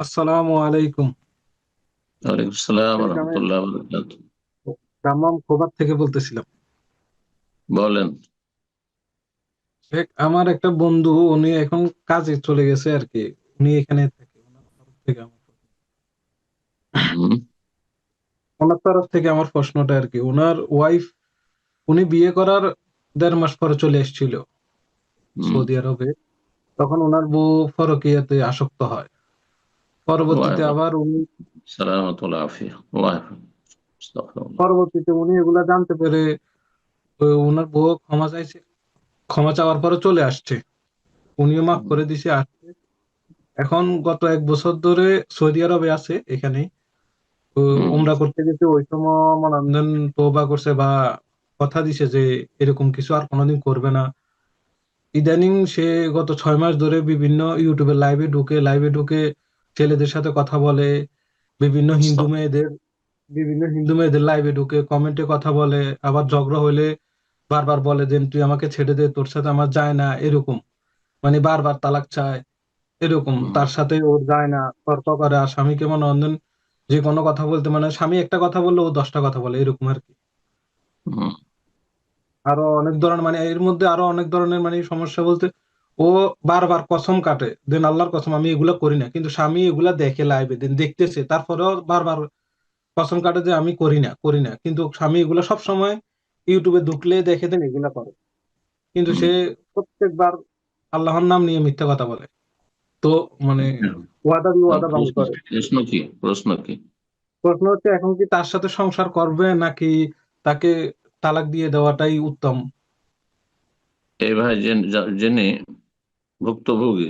আসসালামু আলাইকুম। ওয়ালাইকুম আসসালাম শেখ আমি রহমতুল্লাহ বারাকাতুহু। দাম্মাম খোবার থেকে বলতেছিলাম। বলেন। শেখ, আমার একটা বন্ধু, উনি এখন কাজে চলে গেছে আর কি। উনি এখানে থাকে। হুম। ওনার তরফ থেকে আমার প্রশ্নটা আর কি, ওনার ওয়াইফ, উনি বিয়ে করার 1.5 মাস পরে চলে এসেছিল হুম। সৌদি আরবে। তখন ওনার বউ পরকীয়াতে আসক্ত হয়। পরবর্তীতে ওয়ালাইকুম আবার উনি আসসালাম ওয়া আফিয়া। আস্তাগফিরুল্লাহ। পরবর্তীতে উনি এগুলা জানতে পেরে ওনার বউ ক্ষমা চাইছে। ক্ষমা চাওয়ার পরে চলে আসছে। উনিও মাফ হুম। করে দিছে, আসছে। এখন গত 1 বছর ধরে সৌদি আরবে আছে এখানে। তো হুম। উমরা করতে গেছে, ওই সময় মনান্দন তওবা করছে বা কথা দিছে যে এরকম কিছু আর কোনোদিন করবে না। ইদানিং সে গত 6 মাস ধরে বিভিন্ন ইউটিউবে লাইভে ঢুকে ছেলেদের সাথে কথা বলে। বিভিন্ন হিন্দু আস্তাগফিরুল্লাহ। মেয়েদের বিভিন্ন হিন্দু মেয়েদের লাইভে ঢুকে কমেন্টে কথা বলে। আবার ঝগড়া হইলে বারবার বলে যে তুই আমাকে ছেড়ে দে, তোর সাথে আমার যায় না, এরকম। মানে বারবার তালাক চায়, এরকম। হুম। তার সাথে ওর যায় না, তর্ক করে। আর স্বামীকে মনে অন্ধন, যে কোনো কথা বলতে, মানে স্বামী একটা কথা বললে ও 10টা কথা বলে, এরকম আর কি। হুম। আরো অনেক ধরনের, মানে এর মধ্যে আরো অনেক ধরনের মানে সমস্যা বলতে, ও বারবার কসম কাটে, দেন আল্লাহর কসম আমি এগুলা করি না, কিন্তু স্বামী এগুলা দেখে লাইভে, দেন দেখতেছে, তারপরেও বারবার কসম কাটে যে আমি করি না, কিন্তু স্বামী এগুলা সব সময় ইউটিউবে ঢুকলে দেখে, দেন এগুলা করে। কিন্তু হুম। সে প্রত্যেকবার আল্লাহর নাম নিয়ে মিথ্যা কথা বলে। তো মানে ওয়াদা দিয়ে ওয়াদা ভঙ্গ প্রশ্ন করে। প্রশ্ন কি প্রশ্ন কি? প্রশ্ন হচ্ছে, এখন কি তার সাথে সংসার করবে নাকি তাকে তালাক দিয়ে দেওয়াটাই উত্তম? এই ভাই যিনি ভুক্তভোগী,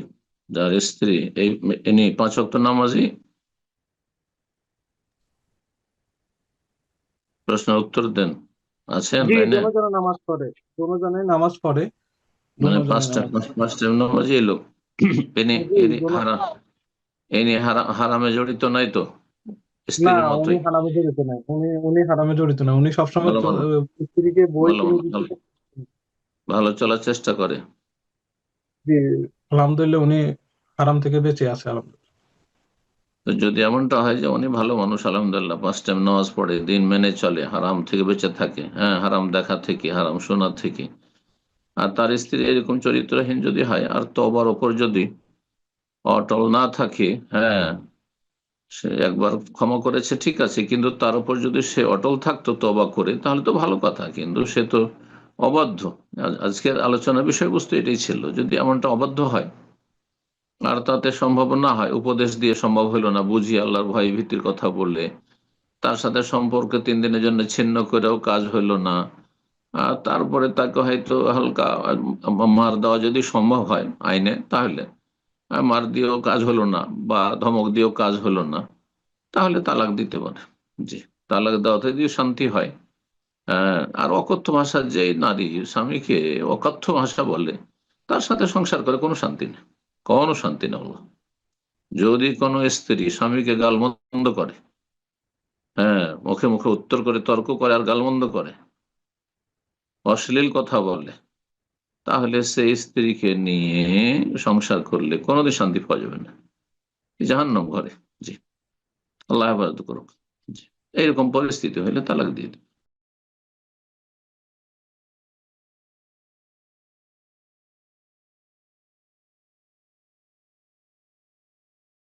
যার স্ত্রী, ইনি 5 ওয়াক্ত নামাজি। প্রশ্নের উত্তর দেন। আছেন জি, লাইনে? দুজনে নামাজ পড়ে। দুজনে নামাজ পড়ে। মানে দুজনে পাঁচটা নামাজ পড়ে। পাঁচ টাইম নামাজি এই লোক। ইনি জি, ইনি হারামে জড়িত নাই তো? না, স্ত্রীর উনি মতোই। হারামে জড়িত নাই। উনি হারামে জড়িত না। উনি সবসময় ভালো ভালো। স্ত্রীকে বই ভালো কিনে ভালো ভালো। দিচ্ছে। ভালো চলার চেষ্টা করে। জি, আলহামদুলিল্লাহ উনি হারাম থেকে বেঁচে আছে, আলহামদুলিল্লাহ। তো যদি এমনটা হয় যে উনি ভালো মানুষ, আলহামদুলিল্লাহ, 5 টাইম নামাজ পড়ে, দিন মেনে চলে, হারাম থেকে বেঁচে থাকে, হ্যাঁ, হারাম দেখা থেকে, হারাম শোনা থেকে, আর তার স্ত্রী এরকম চরিত্রহীন যদি হয়, আর তওবার ওপর যদি অটল না থাকে, হ্যাঁ, সে একবার ক্ষমা করেছে ঠিক আছে, কিন্তু তার উপর যদি সে অটল থাকতো তওবা করে, তাহলে তো ভালো কথা, কিন্তু সে তো অবাধ্য। আজকের আলোচনার বিষয়বস্তু এটাই ছিল, যদি এমনটা অবাধ্য হয় আর তাতে সম্ভব না হয়, উপদেশ দিয়ে সম্ভব হলো না, বুঝিয়ে আল্লাহর ভয় ভীতির কথা বললে, তার সাথে সম্পর্ক 3 দিনের জন্য ছিন্ন করেও কাজ হইলো না, আর তারপরে তাকে হয়তো হালকা মার দেওয়া যদি সম্ভব হয় আইনে, তাহলে মার দিয়েও কাজ হলো না, বা ধমক দিয়েও কাজ হলো না, তাহলে তালাক দিতে পারে। জি। তালাক দেওয়াতে যদি শান্তি হয়। আর অকথ্য ভাষার যে নারী স্বামীকে অকথ্য ভাষা বলে, তার সাথে সংসার করে কোনো শান্তি নেই, কোনো শান্তি নেই। যদি কোনো স্ত্রী স্বামীকে গালমন্দ করে, হ্যাঁ, মুখে মুখে উত্তর করে, তর্ক করে আর গালমন্দ করে, অশ্লীল কথা বলে, তাহলে সেই স্ত্রীকে নিয়ে সংসার করলে কোনোদিন শান্তি পাওয়া যাবে না, জাহান্নাম ঘরে। জি। আল্লাহ হেফাজত করুক। জি। এইরকম পরিস্থিতি হলে তালাক দিয়ে দিবে।